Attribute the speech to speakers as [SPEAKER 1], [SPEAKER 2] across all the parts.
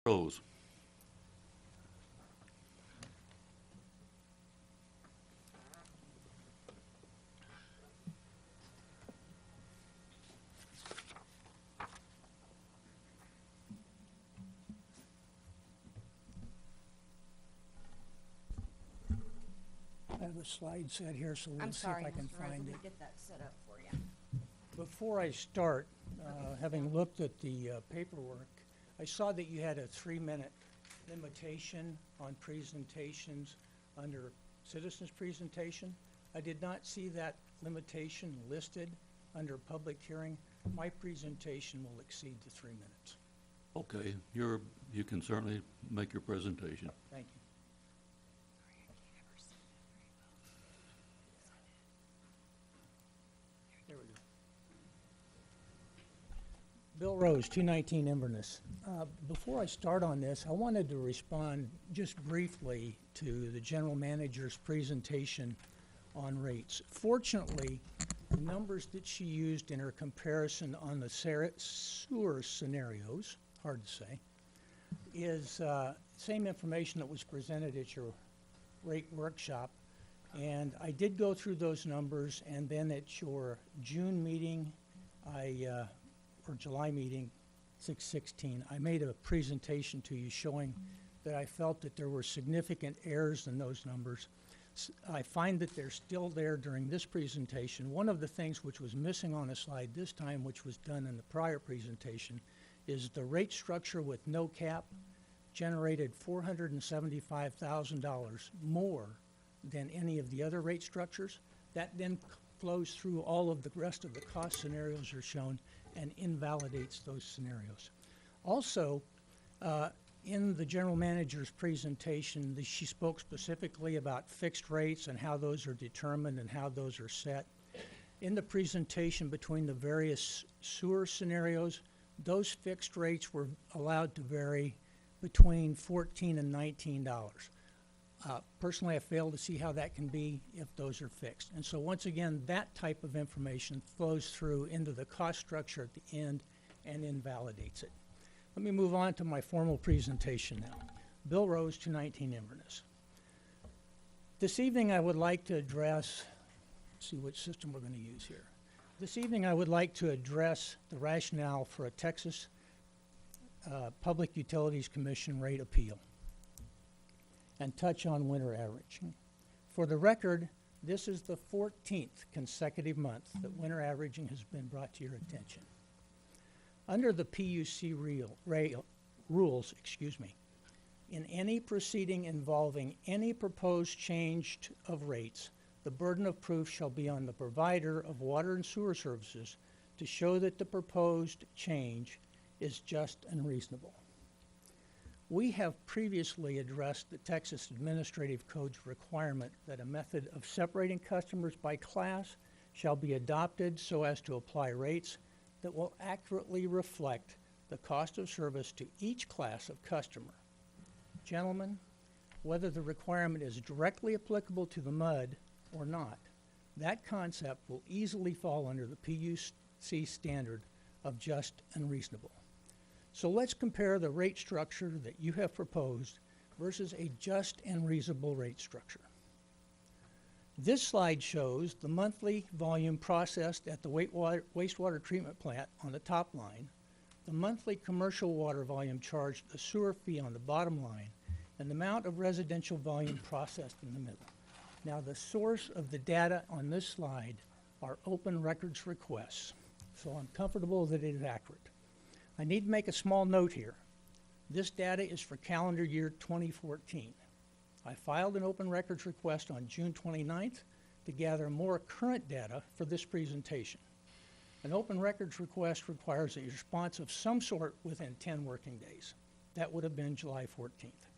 [SPEAKER 1] Rose.
[SPEAKER 2] I have a slide set here, so
[SPEAKER 3] I'm
[SPEAKER 2] let's see if
[SPEAKER 3] sorry,
[SPEAKER 2] I can
[SPEAKER 3] Mr. Rose,
[SPEAKER 2] find
[SPEAKER 3] let
[SPEAKER 2] it.
[SPEAKER 3] me get that set up for you.
[SPEAKER 2] Before I start, having looked at the paperwork, I saw that you had a 3-minute limitation on presentations under citizens' presentation. I did not see that limitation listed under public hearing. My presentation will exceed the 3 minutes.
[SPEAKER 1] Okay, you can certainly make your presentation.
[SPEAKER 2] Thank you. There we go. Bill Rose, 219 Inverness. Before I start on this, I wanted to respond just briefly to the general manager's presentation on rates. Fortunately, the numbers that she used in her comparison on the sewer scenarios, hard to say, is same information that was presented at your rate workshop. And I did go through those numbers, and then at your June meeting, or July meeting, 6/16, I made a presentation to you showing that I felt that there were significant errors in those numbers. I find that they're still there during this presentation. One of the things which was missing on a slide this time, which was done in the prior presentation, is the rate structure with no cap generated $475,000 more than any of the other rate structures. That then flows through all of the rest of the cost scenarios are shown and invalidates those scenarios. Also, in the general manager's presentation, she spoke specifically about fixed rates and how those are determined and how those are set. In the presentation between the various sewer scenarios, those fixed rates were allowed to vary between $14 and $19. Personally, I fail to see how that can be if those are fixed. And so once again, that type of information flows through into the cost structure at the end and invalidates it. Let me move on to my formal presentation now. Bill Rose, 219 Inverness. This evening I would like to address, let's see which system we're going to use here. This evening I would like to address the rationale for a Texas Public Utilities Commission rate appeal and touch on winter averaging. For the record, this is the 14th consecutive month that winter averaging has been brought to your attention. Under the PUC rules, in any proceeding involving any proposed change of rates, the burden of proof shall be on the provider of water and sewer services to show that the proposed change is just and reasonable. We have previously addressed the Texas Administrative Code's requirement that a method of separating customers by class shall be adopted so as to apply rates that will accurately reflect the cost of service to each class of customer. Gentlemen, whether the requirement is directly applicable to the MUD or not, that concept will easily fall under the PUC standard of just and reasonable. So let's compare the rate structure that you have proposed versus a just and reasonable rate structure. This slide shows the monthly volume processed at the wastewater treatment plant on the top line, the monthly commercial water volume charged, the sewer fee on the bottom line, and the amount of residential volume processed in the middle. Now, the source of the data on this slide are open records requests, so I'm comfortable that it is accurate. I need to make a small note here. This data is for calendar year 2014. I filed an open records request on June 29th to gather more current data for this presentation. An open records request requires a response of some sort within 10 working days. That would have been July 14th.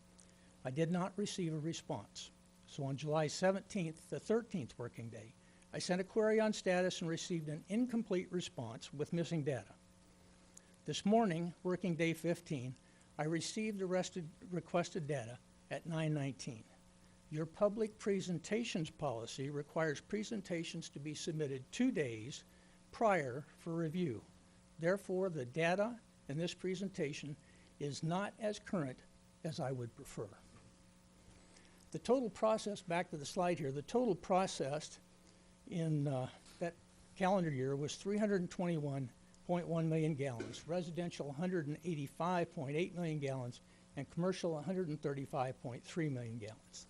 [SPEAKER 2] I did not receive a response. So on July 17th, the 13th working day, I sent a query on status and received an incomplete response with missing data. This morning, working day 15, I received the requested data at 9:19. Your public presentations policy requires presentations to be submitted 2 days prior for review. Therefore, the data in this presentation is not as current as I would prefer. The total processed, back to the slide here, the total processed in that calendar year was 321.1 million gallons, residential 185.8 million gallons, and commercial 135.3 million gallons.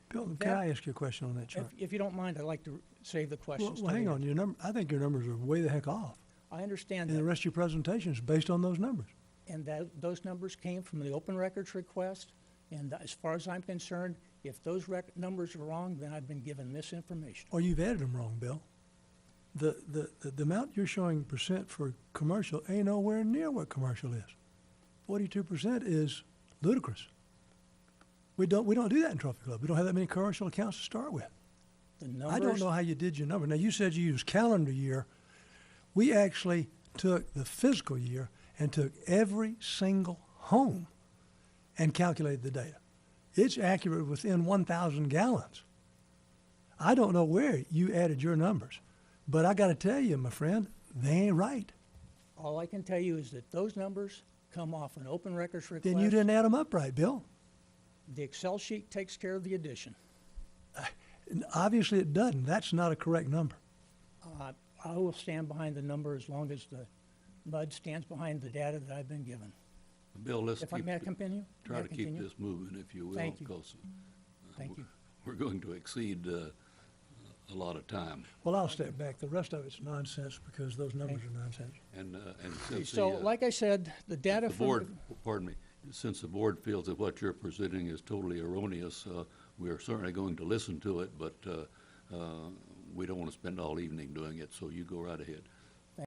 [SPEAKER 3] Bill, can I ask you a question on that chart?
[SPEAKER 2] If you don't mind, I'd like to save the questions.
[SPEAKER 3] Well,
[SPEAKER 2] till
[SPEAKER 3] hang
[SPEAKER 2] the
[SPEAKER 3] on,
[SPEAKER 2] end.
[SPEAKER 3] I think your numbers are way the heck off.
[SPEAKER 2] I understand
[SPEAKER 3] And the
[SPEAKER 2] that,
[SPEAKER 3] rest of your presentation is based on those numbers.
[SPEAKER 2] and those numbers came from the open records request, and as far as I'm concerned, if those numbers are wrong, then I've been given misinformation.
[SPEAKER 3] Or you've added them wrong, Bill. The amount you're showing percent for commercial ain't nowhere near what commercial is. 42% is ludicrous. We don't do that in Trophy Club. We don't have that many commercial accounts to start with.
[SPEAKER 2] The numbers.
[SPEAKER 3] I don't know how you did your number. Now, you said you used calendar year. We actually took the fiscal year and took every single home and calculated the data. It's accurate within 1,000 gallons. I don't know where you added your numbers, but I got to tell you, my friend, they ain't right.
[SPEAKER 2] All I can tell you is that those numbers come off an open records request.
[SPEAKER 3] Then you didn't add them up right, Bill.
[SPEAKER 2] The Excel sheet takes care of the addition.
[SPEAKER 3] And obviously it doesn't. That's not a correct number.
[SPEAKER 2] I will stand behind the number as long as the MUD stands behind the data that I've been given.
[SPEAKER 1] Bill, let's
[SPEAKER 2] If I may I continue?
[SPEAKER 1] try
[SPEAKER 2] May I
[SPEAKER 1] to keep
[SPEAKER 2] continue?
[SPEAKER 1] this moving, if you will.
[SPEAKER 2] Thank you.
[SPEAKER 1] Because
[SPEAKER 2] Thank you.
[SPEAKER 1] we're going to exceed a lot of time.
[SPEAKER 3] Well, I'll step back. The rest of it's nonsense because those numbers are nonsense.
[SPEAKER 1] And since
[SPEAKER 2] So,
[SPEAKER 1] the,
[SPEAKER 2] like I said, the data
[SPEAKER 1] the
[SPEAKER 2] from
[SPEAKER 1] board, pardon me, since the board feels that what you're presenting is totally erroneous, we are certainly going to listen to it, but we don't want to spend all evening doing it, so you go right ahead.